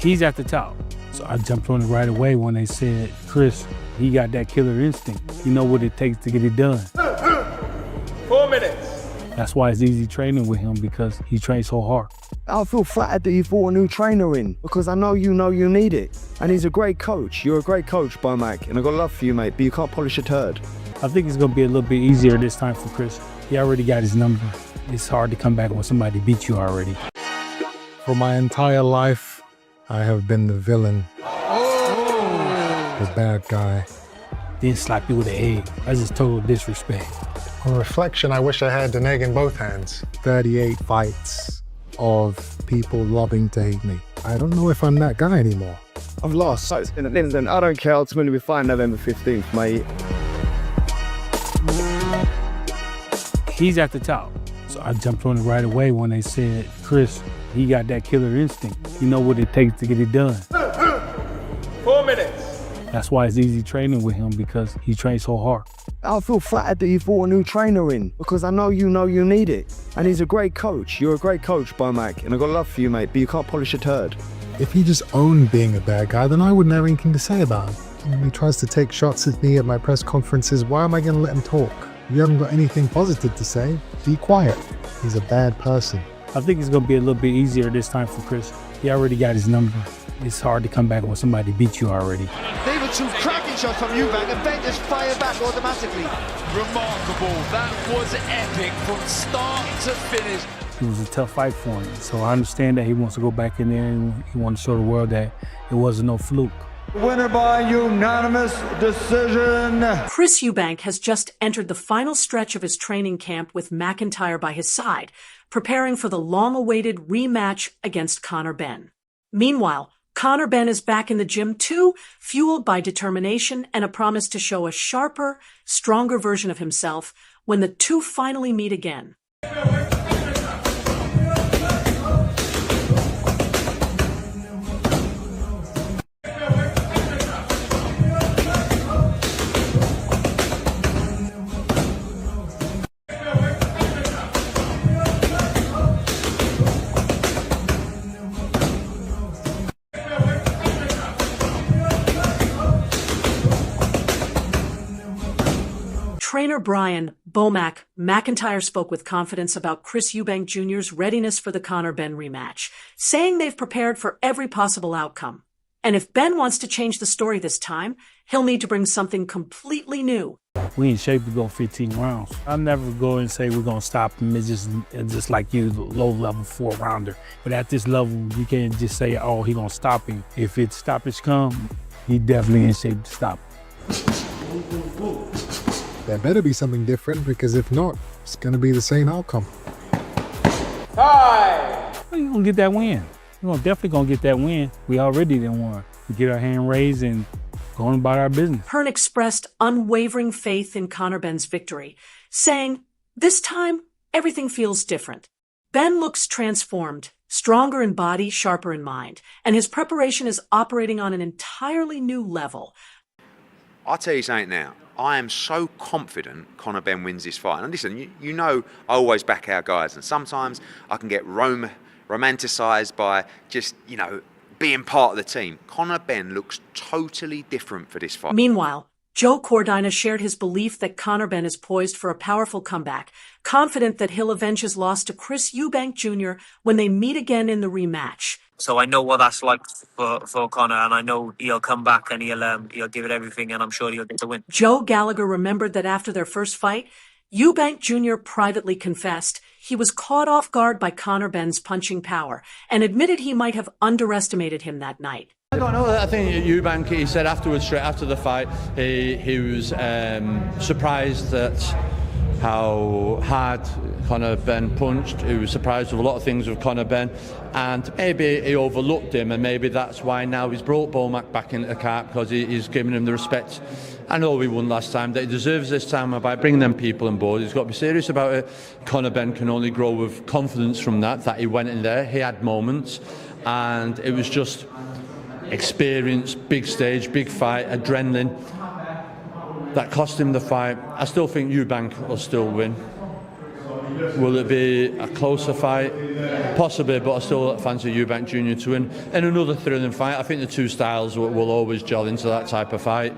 He's at the top. So I jumped on it right away when they said, Chris, he got that killer instinct. You know what it takes to get it done. 4 minutes. That's why it's easy training with him, because he trains so hard. I feel flattered that you brought a new trainer in, because I know you need it. And he's a great coach. You're a great coach, Bomac, and I've got love for you, mate, but you can't polish a turd. I think it's going to be a little bit easier this time for Chris. He already got his number. It's hard to come back when somebody beat you already. For my entire life, I have been the villain. The bad guy. Then slap you with an egg. That's just total disrespect. On reflection, I wish I had an egg in both hands. 38 fights of people loving to hate me. I don't know if I'm that guy anymore. I've lost. So it's been an incident. I don't care. Ultimately, we fight November 15th, mate. He's at the top. So I jumped on it right away when they said, Chris, he got that killer instinct. You know what it takes to get it done. 4 minutes. That's why it's easy training with him, because he trains so hard. I feel flattered that you brought a new trainer in, because I know you need it. And he's a great coach. You're a great coach, Bomac, and I've got love for you, mate, but you can't polish a turd. If he just owned being a bad guy, then I wouldn't have anything to say about him. When he tries to take shots at me at my press conferences, why am I going to let him talk? You haven't got anything positive to say, be quiet. He's a bad person. I think it's going to be a little bit easier this time for Chris. He already got his number. It's hard to come back when somebody beat you already. They were two cracking shots from Eubank, and Benn just fired back automatically. Remarkable. That was epic from start to finish. It was a tough fight for him. So I understand that he wants to go back in there and he wants to show the world that it wasn't no fluke. Winner by unanimous decision. Chris Eubank has just entered the final stretch of his training camp with McIntyre by his side, preparing for the long-awaited rematch against Conor Benn. Meanwhile, Conor Benn is back in the gym too, fueled by determination and a promise to show a sharper, stronger version of himself when the two finally meet again. Trainer Brian Bomac McIntyre spoke with confidence about Chris Eubank Jr.'s readiness for the Conor Benn rematch, saying they've prepared for every possible outcome. And if Benn wants to change the story this time, he'll need to bring something completely new. We in shape to go 15 rounds. I'll never go and say we're going to stop him. It's just like you, low-level 4-rounder. But at this level, you can't just say, oh, he's going to stop him. If it's stoppage come, he definitely in shape to stop him. There better be something different, because if not, it's going to be the same outcome. Time. You're going to get that win. We're definitely going to get that win. We already done won. We get our hand raised and go on about our business. Hearn expressed unwavering faith in Conor Benn's victory, saying, this time, everything feels different. Benn looks transformed, stronger in body, sharper in mind, and his preparation is operating on an entirely new level. I'll tell you something now. I am so confident Conor Benn wins this fight. And listen, you know I always back our guys, and sometimes I can get romanticised by just, being part of the team. Conor Benn looks totally different for this fight. Meanwhile, Joe Cordina shared his belief that Conor Benn is poised for a powerful comeback, confident that he'll avenge his loss to Chris Eubank Jr. when they meet again in the rematch. So I know what that's like for Conor, and I know he'll come back and he'll give it everything, and I'm sure he'll get the win. Joe Gallagher remembered that after their first fight, Eubank Jr. privately confessed he was caught off guard by Conor Benn's punching power and admitted he might have underestimated him that night. I don't know. I think Eubank, he said afterwards, straight after the fight, he was surprised at how hard Conor Benn punched. He was surprised with a lot of things with Conor Benn, and maybe he overlooked him, and maybe that's why now he's brought Bomac back into the cart, because he's given him the respect. I know we won last time, that he deserves this time by bringing them people on board. He's got to be serious about it. Conor Benn can only grow with confidence from that he went in there, he had moments, and it was just experience, big stage, big fight, adrenaline. That cost him the fight. I still think Eubank will still win. Will it be a closer fight? possibly, but I still fancy Eubank Jr. to win. In another thrilling fight, I think the two styles will always gel into that type of fight.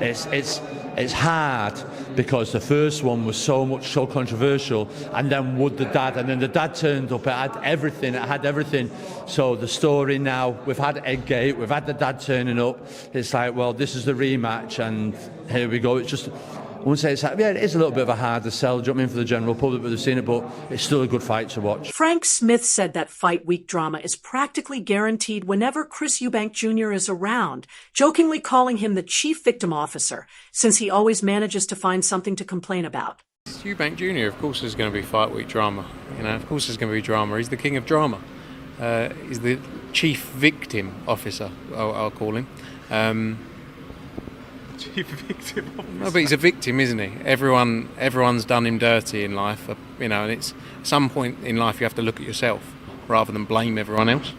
It's hard because the first one was so controversial, and then would the dad, and then the dad turned up. It had everything. So the story now, we've had Eggate, we've had the dad turning up. It's like, well, this is the rematch, and here we go. It's just, I wouldn't say it is a little bit of a harder sell, do you know what I mean, for the general public, but they've seen it, but it's still a good fight to watch. Frank Smith said that fight week drama is practically guaranteed whenever Chris Eubank Jr. is around, jokingly calling him the chief victim officer, since he always manages to find something to complain about. Eubank Jr., of course there's going to be fight week drama. Of course there's going to be drama. He's the king of drama. He's the chief victim officer, I'll call him. Chief victim officer. No, but he's a victim, isn't he? Everyone's done him dirty in life, and it's at some point in life you have to look at yourself rather than blame everyone else.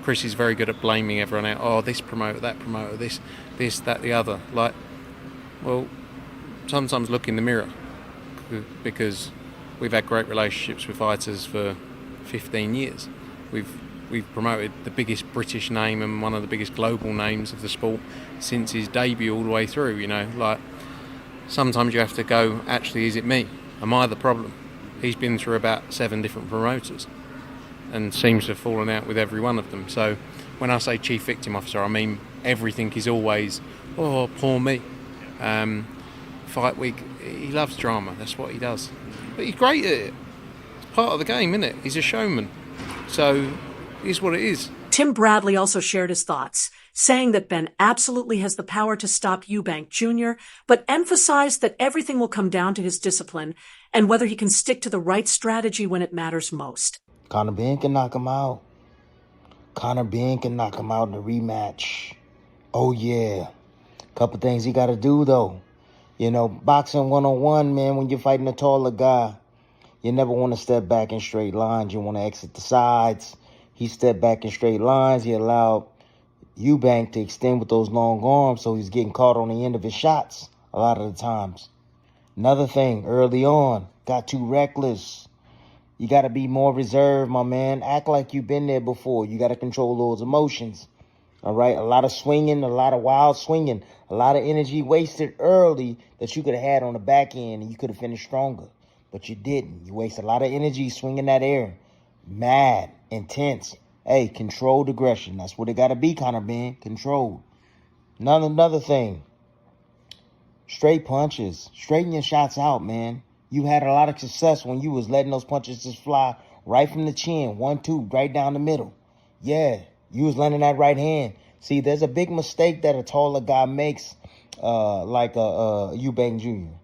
Chris is very good at blaming everyone else. Oh, this promoter, that promoter, this, that, the other. Like, well, sometimes look in the mirror, because we've had great relationships with fighters for 15 years. We've promoted the biggest British name and one of the biggest global names of the sport since his debut all the way through, Like, sometimes you have to go, actually, is it me? Am I the problem? He's been through about 7 different promoters and seems to have fallen out with every one of them. So when I say chief victim officer, I mean everything is always, oh, poor me. Fight week, he loves drama, that's what he does. But he's great at it. It's part of the game, isn't it? He's a showman. So is what it is. Tim Bradley also shared his thoughts, saying that Ben absolutely has the power to stop Eubank Jr., but emphasized that everything will come down to his discipline and whether he can stick to the right strategy when it matters most. Conor Benn can knock him out. Conor Benn can knock him out in the rematch. Oh, yeah. Couple things he got to do, though. Boxing one-on-one, man, when you're fighting a taller guy, you never want to step back in straight lines. You want to exit the sides. He stepped back in straight lines. He allowed Eubank to extend with those long arms, so he's getting caught on the end of his shots a lot of the times. Another thing, early on, got too reckless. You got to be more reserved, my man. Act like you've been there before. You got to control those emotions, all right? A lot of swinging, a lot of wild swinging, a lot of energy wasted early that you could have had on the back end, and you could have finished stronger, but you didn't. You wasted a lot of energy swinging that air. Mad, intense. Hey, controlled aggression. That's what it got to be, Conor Benn. Controlled. Another thing. Straight punches. Straighten your shots out, man. You had a lot of success when you was letting those punches just fly right from the chin. 1, 2, right down the middle. Yeah, you was landing that right hand. See, there's a big mistake that a taller guy makes, like Eubank Jr.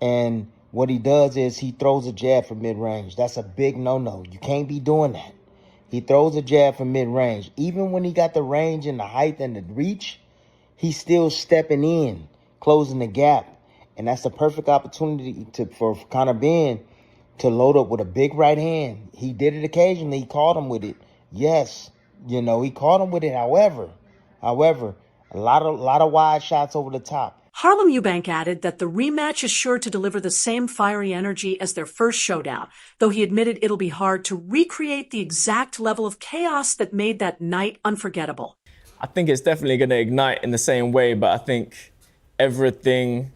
And what he does is he throws a jab from mid-range. That's a big no-no. You can't be doing that. He throws a jab from mid-range. Even when he got the range and the height and the reach, he's still stepping in, closing the gap. And that's the perfect opportunity for Conor Benn to load up with a big right hand. He did it occasionally. He caught him with it. Yes, he caught him with it. However, a lot of wide shots over the top. Harlem Eubank added that the rematch is sure to deliver the same fiery energy as their first showdown, though he admitted it'll be hard to recreate the exact level of chaos that made that night unforgettable. I think it's definitely going to ignite in the same way, but I think everything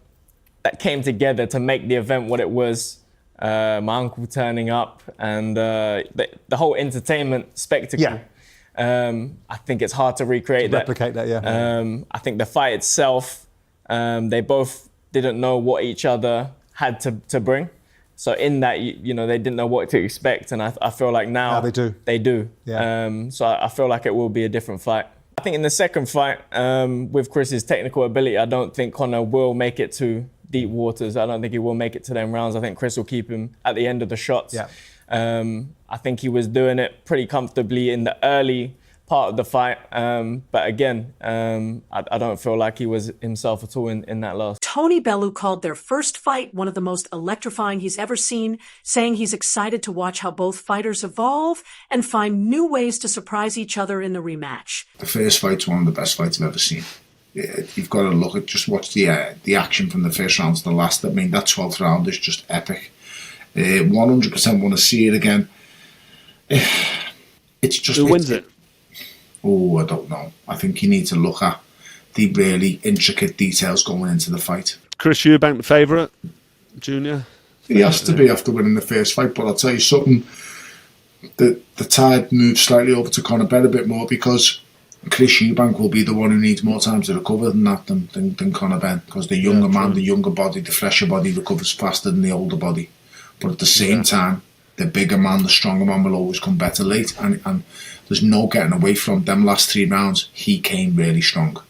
that came together to make the event what it was, my uncle turning up and the whole entertainment spectacle, I think it's hard to recreate that. Replicate that, yeah. I think the fight itself, they both didn't know what each other had to bring. So in that, they didn't know what to expect. And I feel like now they do. They do. Yeah. So I feel like it will be a different fight. I think in the second fight, with Chris's technical ability, I don't think Conor will make it to deep waters. I don't think he will make it to them rounds. I think Chris will keep him at the end of the shots. Yeah. I think he was doing it pretty comfortably in the early part of the fight. But again, I don't feel like he was himself at all in that last. Tony Bellew called their first fight one of the most electrifying he's ever seen, saying he's excited to watch how both fighters evolve and find new ways to surprise each other in the rematch. The first fight's one of the best fights I've ever seen. You've got to look at, just watch the action from the first round to the last. I mean, that 12th round is just epic. 100% want to see it again. It's just... Who wins it? Oh, I don't know. I think you need to look at the really intricate details going into the fight. Chris Eubank, the favourite, Junior? He has to be after winning the first fight, but I'll tell you something. The tide moves slightly over to Conor Benn a bit more because Chris Eubank will be the one who needs more time to recover than Conor Benn, because the younger man, the younger body, the fresher body recovers faster than the older body. But at the same time, the bigger man, the stronger man will always come better late, and there's no getting away from them last 3 rounds. He came really strong.